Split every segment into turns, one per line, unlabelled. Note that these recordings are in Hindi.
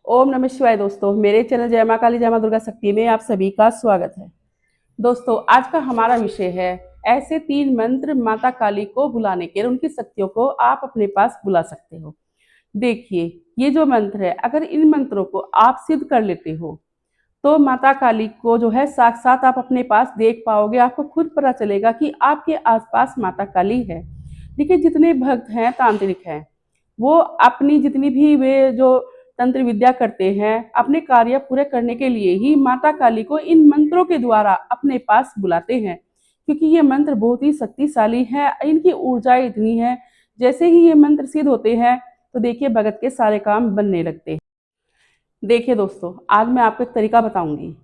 ओम नमः शिवाय दोस्तों, मेरे चैनल जय मां काली जय मां दुर्गा शक्ति में आप सभी का स्वागत है। दोस्तों, आज का हमारा विषय है ऐसे 3 मंत्र माता काली को बुलाने के, उनकी शक्तियों को आप अपने पास बुला सकते हो। देखिए, ये जो मंत्र है, अगर इन मंत्रों को आप सिद्ध कर लेते हो तो माता काली को जो है साक्षात आप अपने पास देख पाओगे। आपको खुद पता चलेगा कि आपके आसपास माता काली है। देखिए, जितने भक्त हैं, तांत्रिक हैं, वो अपनी जितनी भी वे जो तंत्र विद्या करते हैं, अपने कार्य पूरे करने के लिए ही माता काली को इन मंत्रों के द्वारा अपने पास बुलाते हैं, क्योंकि ये मंत्र बहुत ही शक्तिशाली है। इनकी ऊर्जा इतनी है, जैसे ही ये मंत्र सिद्ध होते हैं तो देखिए भगत के सारे काम बनने लगते हैं। देखिए दोस्तों, आज मैं आपको एक तरीका बताऊंगी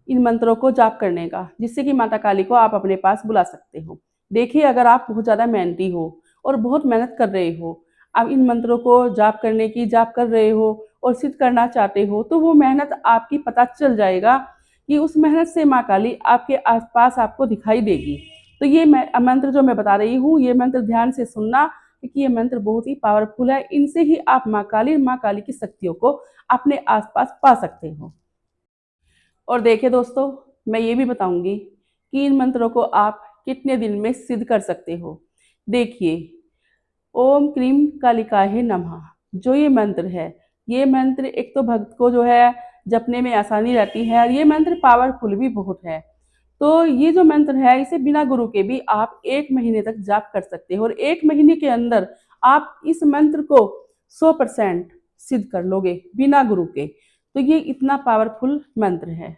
इन मंत्रों को जाप करने का, जिससे कि माता काली को आप अपने पास बुला सकते हो। देखिए, अगर आप बहुत ज़्यादा मेहनती हो और बहुत मेहनत कर रहे हो, आप इन मंत्रों को जाप कर रहे हो और सिद्ध करना चाहते हो, तो वो मेहनत आपकी पता चल जाएगा कि उस मेहनत से माँ काली आपके आसपास आपको दिखाई देगी। तो ये मंत्र जो मैं बता रही हूँ, ये मंत्र ध्यान से सुनना, क्योंकि ये मंत्र बहुत ही पावरफुल है। इनसे ही आप माँ काली की शक्तियों को अपने आसपास पा सकते हो। और देखिए दोस्तों, मैं ये भी बताऊंगी कि इन मंत्रों को आप कितने दिन में सिद्ध कर सकते हो। देखिए, ओम क्रीम कालिकाहे नमः जो ये मंत्र है, ये मंत्र एक तो भक्त को जो है जपने में आसानी रहती है, और ये मंत्र पावरफुल भी बहुत है। तो ये जो मंत्र है, इसे बिना गुरु के भी आप 1 महीने तक जाप कर सकते हो, और 1 महीने के अंदर आप इस मंत्र को 100% सिद्ध कर लोगे बिना गुरु के। तो ये इतना पावरफुल मंत्र है।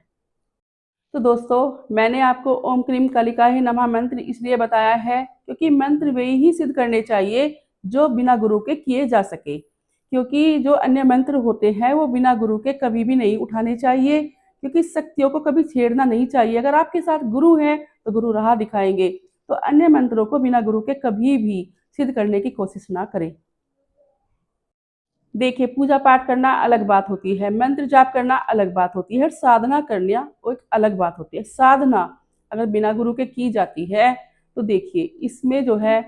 तो दोस्तों, मैंने आपको ओम क्रीम कालिकाहे नमः मंत्र इसलिए बताया है क्योंकि मंत्र वे ही सिद्ध करने चाहिए जो बिना गुरु के किए जा सके, क्योंकि जो अन्य मंत्र होते हैं वो बिना गुरु के कभी भी नहीं उठाने चाहिए, क्योंकि शक्तियों को कभी छेड़ना नहीं चाहिए। अगर आपके साथ गुरु है तो गुरु राह दिखाएंगे, तो अन्य मंत्रों को बिना गुरु के कभी भी सिद्ध करने की कोशिश ना करें। देखिए, पूजा पाठ करना अलग बात होती है, मंत्र जाप करना अलग बात होती है, साधना करना वो एक अलग बात होती है। साधना अगर बिना गुरु के की जाती है तो देखिए इसमें जो है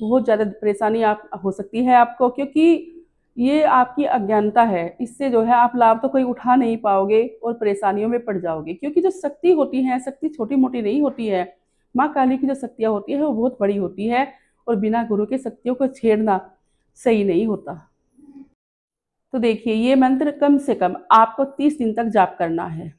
बहुत ज़्यादा परेशानी आप हो सकती है आपको, क्योंकि ये आपकी अज्ञानता है। इससे जो है आप लाभ तो कोई उठा नहीं पाओगे और परेशानियों में पड़ जाओगे, क्योंकि जो शक्ति होती है, शक्ति छोटी मोटी नहीं होती है। माँ काली की जो शक्तियाँ होती है वो बहुत बड़ी होती है, और बिना गुरु के शक्तियों को छेड़ना सही नहीं होता। तो देखिए, ये मंत्र कम से कम आपको 30 दिन तक जाप करना है।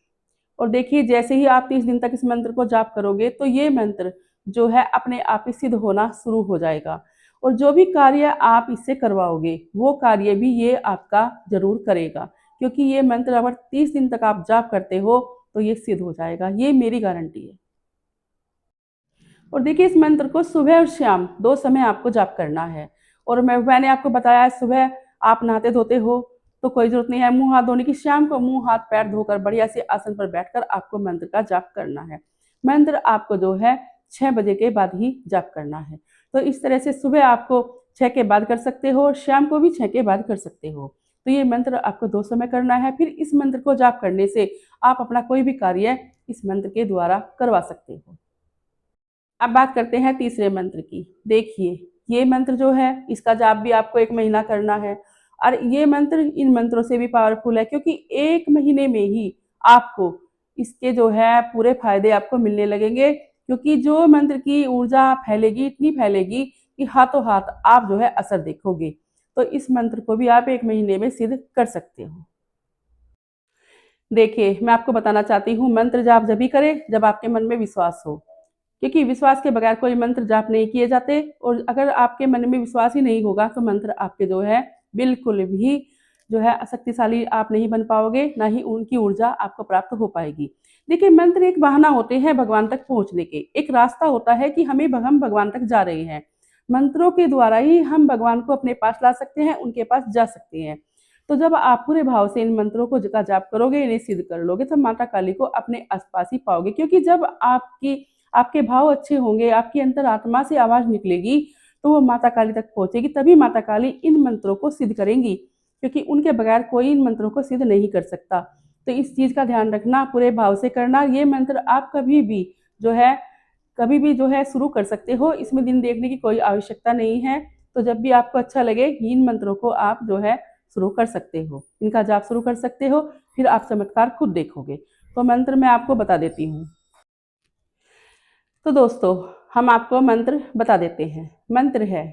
और देखिए, जैसे ही आप 30 दिन तक इस मंत्र को जाप करोगे तो ये मंत्र जो है अपने आप ही सिद्ध होना शुरू हो जाएगा, और जो भी कार्य आप इससे करवाओगे वो कार्य भी ये आपका जरूर करेगा, क्योंकि ये मंत्र अगर 30 दिन तक आप जाप करते हो तो ये सिद्ध हो जाएगा, ये मेरी गारंटी है। और देखिए, इस मंत्र को सुबह और शाम 2 समय आपको जाप करना है। और मैंने आपको बताया है, सुबह आप नहाते धोते हो तो कोई ज़रूरत नहीं है मुँह हाथ धोने की, शाम को मुँह हाथ पैर धोकर बढ़िया से आसन पर बैठकर आपको मंत्र का जाप करना है। मंत्र आपको जो है 6 बजे के बाद ही जाप करना है। तो इस तरह से सुबह आपको 6 के बाद कर सकते हो, और शाम को भी 6 के बाद कर सकते हो। तो ये मंत्र आपको 2 समय करना है। फिर इस मंत्र को जाप करने से आप अपना कोई भी कार्य इस मंत्र के द्वारा करवा सकते हो। अब बात करते हैं तीसरे मंत्र की। देखिए, ये मंत्र जो है इसका जाप भी आपको 1 महीना करना है, और ये मंत्र इन मंत्रों से भी पावरफुल है, क्योंकि 1 महीने में ही आपको इसके जो है पूरे फायदे आपको मिलने लगेंगे, क्योंकि जो मंत्र की ऊर्जा फैलेगी, इतनी फैलेगी कि हाथों हाथ आप जो है असर देखोगे। तो इस मंत्र को भी आप 1 महीने में सिद्ध कर सकते हो। देखिए, मैं आपको बताना चाहती हूँ, मंत्र जाप जभी करें जब आपके मन में विश्वास हो, क्योंकि विश्वास के बगैर कोई मंत्र जाप नहीं किए जाते, और अगर आपके मन में विश्वास ही नहीं होगा तो मंत्र आपके जो है बिल्कुल भी जो है शक्तिशाली आप नहीं बन पाओगे, ना ही उनकी ऊर्जा आपको प्राप्त हो पाएगी। देखिए, मंत्र एक बहाना होते हैं भगवान तक पहुंचने के, एक रास्ता होता है कि हम भगवान तक जा रहे हैं। मंत्रों के द्वारा ही हम भगवान को अपने पास ला सकते हैं, उनके पास जा सकते हैं। तो जब आप पूरे भाव से इन मंत्रों को का जाप करोगे, इन्हें सिद्ध कर लोगे, तो माता काली को अपने आसपास ही पाओगे, क्योंकि जब आपके भाव अच्छे होंगे, आपकी अंतरात्मा से आवाज निकलेगी तो वो माता काली तक पहुंचेगी, तभी माता काली इन मंत्रों को सिद्ध करेंगी, क्योंकि उनके बगैर कोई इन मंत्रों को सिद्ध नहीं कर सकता। तो इस चीज का ध्यान रखना, पूरे भाव से करना। ये मंत्र आप कभी भी जो है शुरू कर सकते हो, इसमें दिन देखने की कोई आवश्यकता नहीं है। तो जब भी आपको अच्छा लगे इन मंत्रों को आप जो है शुरू कर सकते हो, इनका जाप शुरू कर सकते हो, फिर आप चमत्कार खुद देखोगे। तो मंत्र मैं आपको बता देती हूँ। तो दोस्तों हम आपको मंत्र बता देते हैं। मंत्र है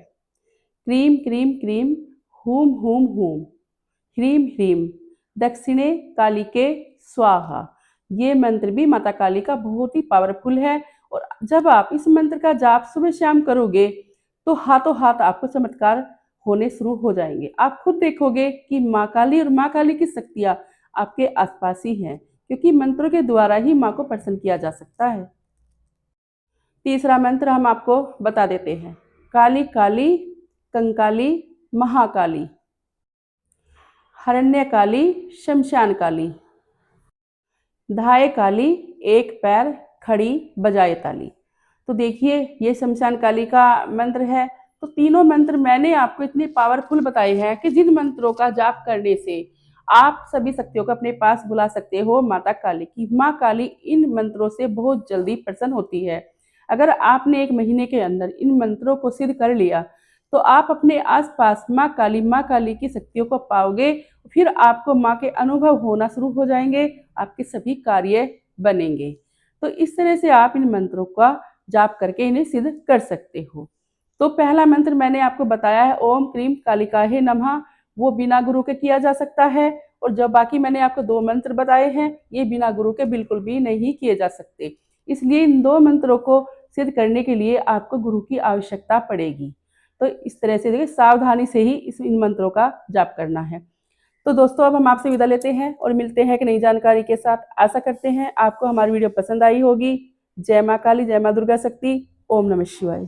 क्रीम क्रीम क्रीम हूम हूम हूम ह्रीम ह्रीम दक्षिणे कालिके स्वाहा। ये मंत्र भी माता काली का बहुत ही पावरफुल है और जब आप इस मंत्र का जाप सुबह शाम करोगे तो हाथों हाथ आपको चमत्कार होने शुरू हो जाएंगे। आप खुद देखोगे कि माँ काली और माँ काली की शक्तियाँ आपके आसपास ही हैं, क्योंकि मंत्रों के द्वारा ही माँ को प्रसन्न किया जा सकता है। तीसरा मंत्र हम आपको बता देते हैं। काली काली कंकाली महाकाली हरण्य काली शमशान काली धाये काली एक पैर खड़ी बजाए ताली। तो देखिए ये शमशान काली का मंत्र है। तो तीनों मंत्र मैंने आपको इतने पावरफुल बताए हैं कि जिन मंत्रों का जाप करने से आप सभी शक्तियों को अपने पास बुला सकते हो माता काली की। माँ काली इन मंत्रों से बहुत जल्दी प्रसन्न होती है। अगर आपने 1 महीने के अंदर इन मंत्रों को सिद्ध कर लिया तो आप अपने आसपास माँ काली की शक्तियों को पाओगे। फिर आपको माँ के अनुभव होना शुरू हो जाएंगे, आपके सभी कार्य बनेंगे। तो इस तरह से आप इन मंत्रों का जाप करके इन्हें सिद्ध कर सकते हो। तो पहला मंत्र मैंने आपको बताया है ओम क्रीम कालिकाहे नमः, वो बिना गुरु के किया जा सकता है। और जो बाकी मैंने आपको 2 मंत्र बताए हैं ये बिना गुरु के बिल्कुल भी नहीं किए जा सकते। इसलिए इन 2 मंत्रों को सिद्ध करने के लिए आपको गुरु की आवश्यकता पड़ेगी। तो इस तरह से देखिए सावधानी से ही इन मंत्रों का जाप करना है। तो दोस्तों अब हम आपसे विदा लेते हैं और मिलते हैं एक नई जानकारी के साथ। आशा करते हैं आपको हमारी वीडियो पसंद आई होगी। जय माँ काली, जय माँ दुर्गा शक्ति। ओम नमः शिवाय।